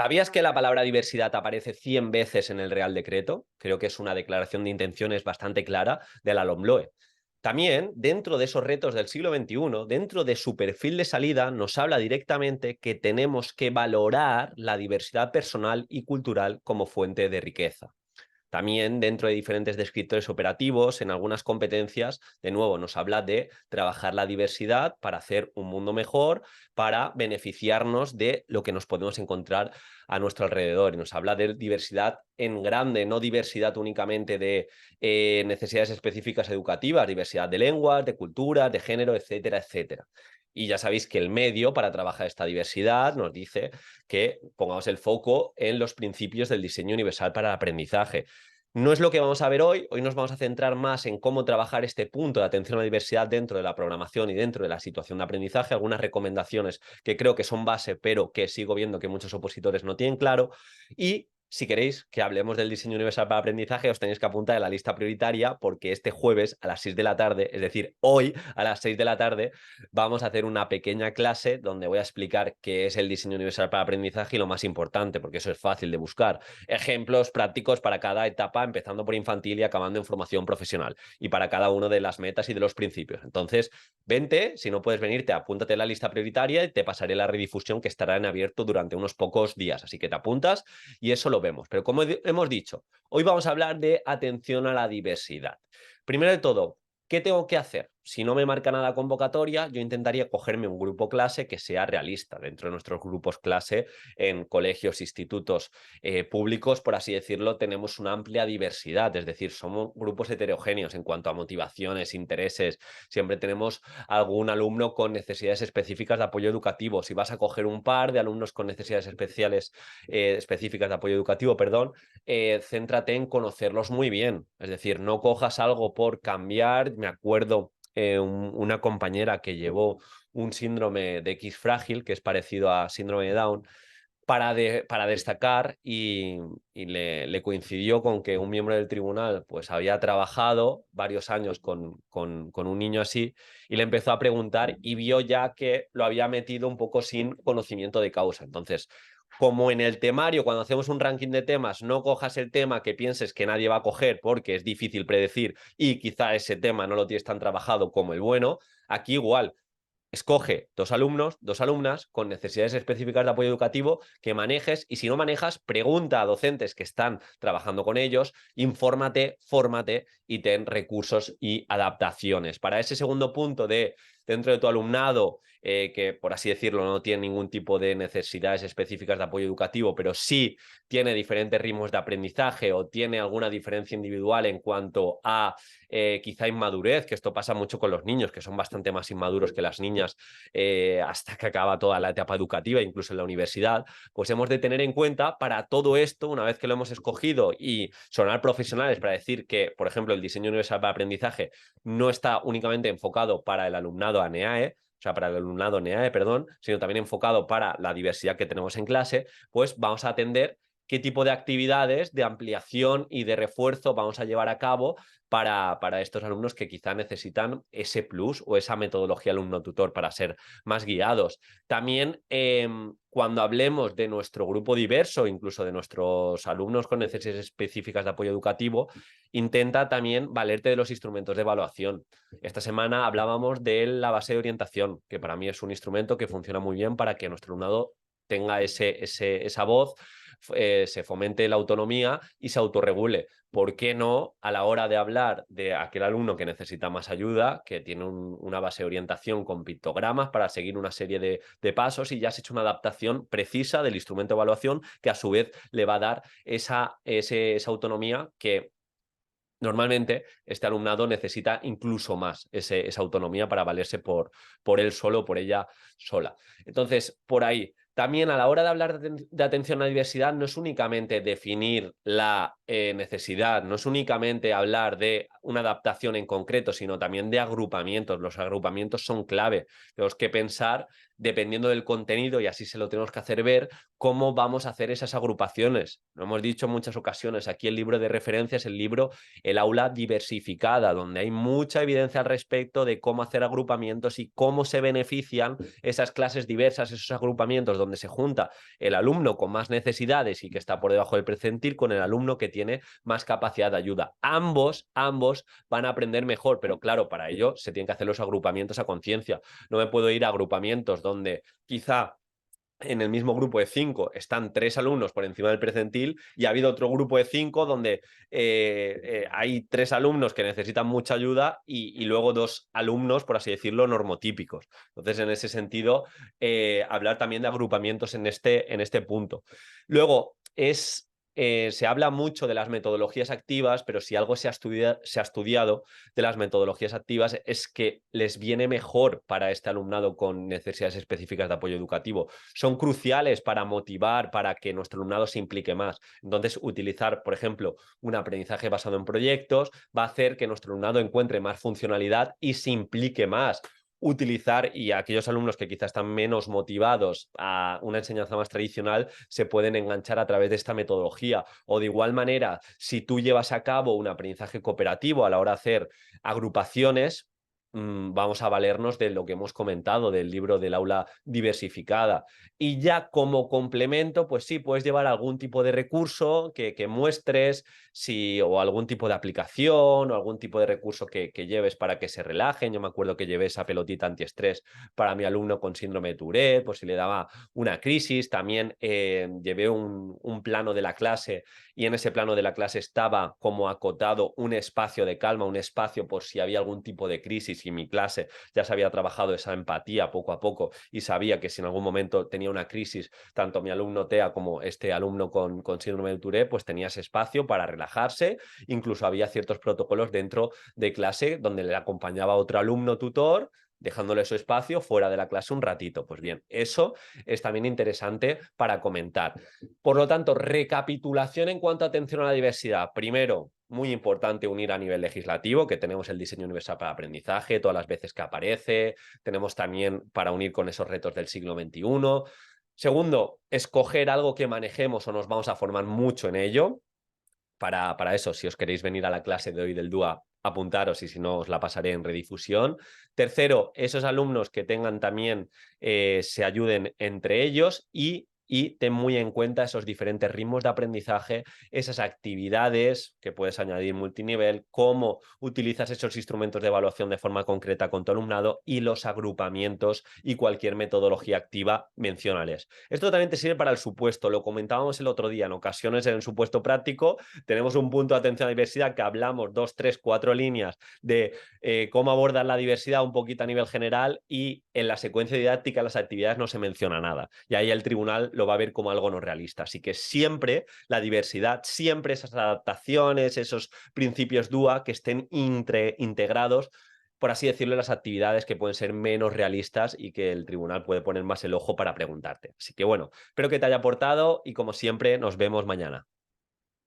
¿Sabías que la palabra diversidad aparece 100 veces en el Real Decreto? Creo que es una declaración de intenciones bastante clara de la LOMLOE. También, dentro de esos retos del siglo XXI, dentro de su perfil de salida, nos habla directamente que tenemos que valorar la diversidad personal y cultural como fuente de riqueza. También dentro de diferentes descriptores operativos, en algunas competencias, de nuevo, nos habla de trabajar la diversidad para hacer un mundo mejor, para beneficiarnos de lo que nos podemos encontrar a nuestro alrededor. Y nos habla de diversidad en grande, no diversidad únicamente de necesidades específicas educativas, diversidad de lenguas, de culturas, de género, etcétera, etcétera. Y ya sabéis que el medio para trabajar esta diversidad nos dice que pongamos el foco en los principios del diseño universal para el aprendizaje. No es lo que vamos a ver hoy. Hoy nos vamos a centrar más en cómo trabajar este punto de atención a la diversidad dentro de la programación y dentro de la situación de aprendizaje. Algunas recomendaciones que creo que son base, pero que sigo viendo que muchos opositores no tienen claro. Y si queréis que hablemos del diseño universal para aprendizaje, os tenéis que apuntar en la lista prioritaria porque este jueves a las 6 de la tarde, es decir, hoy a las 6 de la tarde, vamos a hacer una pequeña clase donde voy a explicar qué es el diseño universal para aprendizaje y lo más importante, porque eso es fácil de buscar. Ejemplos prácticos para cada etapa, empezando por infantil y acabando en formación profesional, y para cada una de las metas y de los principios. Entonces, vente, si no puedes venirte, apúntate en la lista prioritaria y te pasaré la redifusión que estará en abierto durante unos pocos días. Así que te apuntas y eso lo vemos. Pero como hemos dicho, hoy vamos a hablar de atención a la diversidad. Primero de todo, ¿qué tengo que hacer? Si no me marca nada convocatoria, yo intentaría cogerme un grupo clase que sea realista. Dentro de nuestros grupos clase, en colegios, institutos públicos, por así decirlo, tenemos una amplia diversidad. Es decir, somos grupos heterogéneos en cuanto a motivaciones, intereses. Siempre tenemos algún alumno con necesidades específicas de apoyo educativo. Si vas a coger un par de alumnos con necesidades especiales específicas de apoyo educativo, perdón, céntrate en conocerlos muy bien. Es decir, no cojas algo por cambiar. Me acuerdo una compañera que llevó un síndrome de X frágil, que es parecido a síndrome de Down, para destacar y le coincidió con que un miembro del tribunal pues había trabajado varios años con un niño así y le empezó a preguntar y vio ya que lo había metido un poco sin conocimiento de causa. Entonces, como en el temario, cuando hacemos un ranking de temas, no cojas el tema que pienses que nadie va a coger porque es difícil predecir y quizá ese tema no lo tienes tan trabajado como el bueno, aquí igual. Escoge dos alumnos, dos alumnas con necesidades específicas de apoyo educativo que manejes y si no manejas, pregunta a docentes que están trabajando con ellos, infórmate, fórmate y ten recursos y adaptaciones. Para ese segundo punto de dentro de tu alumnado, que por así decirlo no tiene ningún tipo de necesidades específicas de apoyo educativo, pero sí tiene diferentes ritmos de aprendizaje o tiene alguna diferencia individual en cuanto a quizá inmadurez, que esto pasa mucho con los niños, que son bastante más inmaduros que las niñas hasta que acaba toda la etapa educativa, incluso en la universidad, pues hemos de tener en cuenta para todo esto, una vez que lo hemos escogido y sonar profesionales para decir que, por ejemplo, el diseño universal para aprendizaje no está únicamente enfocado para el alumnado ANEAE, o sea, para el alumnado NEAE, perdón, sino también enfocado para la diversidad que tenemos en clase, pues vamos a atender qué tipo de actividades de ampliación y de refuerzo vamos a llevar a cabo para estos alumnos que quizá necesitan ese plus o esa metodología alumno-tutor para ser más guiados. También cuando hablemos de nuestro grupo diverso, incluso de nuestros alumnos con necesidades específicas de apoyo educativo, intenta también valerte de los instrumentos de evaluación. Esta semana hablábamos de la base de orientación, que para mí es un instrumento que funciona muy bien para que nuestro alumnado tenga esa voz, se fomente la autonomía y se autorregule. ¿Por qué no a la hora de hablar de aquel alumno que necesita más ayuda, que tiene una base de orientación con pictogramas para seguir una serie de pasos y ya has hecho una adaptación precisa del instrumento de evaluación que a su vez le va a dar esa autonomía que normalmente este alumnado necesita incluso más esa autonomía para valerse por él solo, por ella sola. Entonces, por ahí, también a la hora de hablar de atención a la diversidad no es únicamente definir la necesidad. No es únicamente hablar de una adaptación en concreto, sino también de agrupamientos. Los agrupamientos son clave. Tenemos que pensar, dependiendo del contenido, y así se lo tenemos que hacer ver, cómo vamos a hacer esas agrupaciones. Lo hemos dicho en muchas ocasiones. Aquí el libro de referencia es el libro El aula diversificada, donde hay mucha evidencia al respecto de cómo hacer agrupamientos y cómo se benefician esas clases diversas, esos agrupamientos donde se junta el alumno con más necesidades y que está por debajo del percentil con el alumno que tiene más capacidad de ayuda. Ambos van a aprender mejor, pero claro, para ello se tienen que hacer los agrupamientos a conciencia. No me puedo ir a agrupamientos donde quizá en el mismo grupo de 5 están 3 alumnos por encima del percentil y ha habido otro grupo de 5 donde hay 3 alumnos que necesitan mucha ayuda y luego 2 alumnos, por así decirlo, normotípicos. Entonces, en ese sentido, hablar también de agrupamientos en este punto. Luego, se habla mucho de las metodologías activas, pero si algo se ha estudiado de las metodologías activas es que les viene mejor para este alumnado con necesidades específicas de apoyo educativo. Son cruciales para motivar, para que nuestro alumnado se implique más. Entonces, utilizar, por ejemplo, un aprendizaje basado en proyectos va a hacer que nuestro alumnado encuentre más funcionalidad y se implique más. Utilizar, y aquellos alumnos que quizás están menos motivados a una enseñanza más tradicional se pueden enganchar a través de esta metodología. O de igual manera, si tú llevas a cabo un aprendizaje cooperativo a la hora de hacer agrupaciones, vamos a valernos de lo que hemos comentado del libro del aula diversificada. Y ya como complemento, pues sí, puedes llevar algún tipo de recurso que muestres, o algún tipo de aplicación o algún tipo de recurso que lleves para que se relajen. Yo me acuerdo que llevé esa pelotita antiestrés para mi alumno con síndrome de Tourette, pues si le daba una crisis. También llevé un plano de la clase y en ese plano de la clase estaba como acotado un espacio de calma, un espacio por si había algún tipo de crisis, y mi clase ya se había trabajado esa empatía poco a poco y sabía que si en algún momento tenía una crisis, tanto mi alumno TEA como este alumno con síndrome de Tourette, pues tenía ese espacio para relajarse. Incluso había ciertos protocolos dentro de clase donde le acompañaba otro alumno tutor, dejándole su espacio fuera de la clase un ratito. Pues bien, eso es también interesante para comentar. Por lo tanto, recapitulación en cuanto a atención a la diversidad. Primero, muy importante unir a nivel legislativo, que tenemos el diseño universal para aprendizaje, todas las veces que aparece. Tenemos también para unir con esos retos del siglo XXI. Segundo, escoger algo que manejemos o nos vamos a formar mucho en ello. Para eso, si os queréis venir a la clase de hoy del DUA, apuntaros, y si no os la pasaré en redifusión. Tercero, esos alumnos que tengan también se ayuden entre ellos y ten muy en cuenta esos diferentes ritmos de aprendizaje, esas actividades que puedes añadir multinivel, cómo utilizas esos instrumentos de evaluación de forma concreta con tu alumnado y los agrupamientos y cualquier metodología activa, menciónales. Esto también te sirve para el supuesto, lo comentábamos el otro día, en ocasiones en el supuesto práctico tenemos un punto de atención a la diversidad que hablamos 2, 3, 4 líneas de cómo abordar la diversidad un poquito a nivel general, y en la secuencia didáctica las actividades no se menciona nada. Y ahí el tribunal lo va a ver como algo no realista. Así que siempre la diversidad, siempre esas adaptaciones, esos principios DUA que estén integrados, por así decirlo, en las actividades que pueden ser menos realistas y que el tribunal puede poner más el ojo para preguntarte. Así que bueno, espero que te haya aportado y como siempre nos vemos mañana.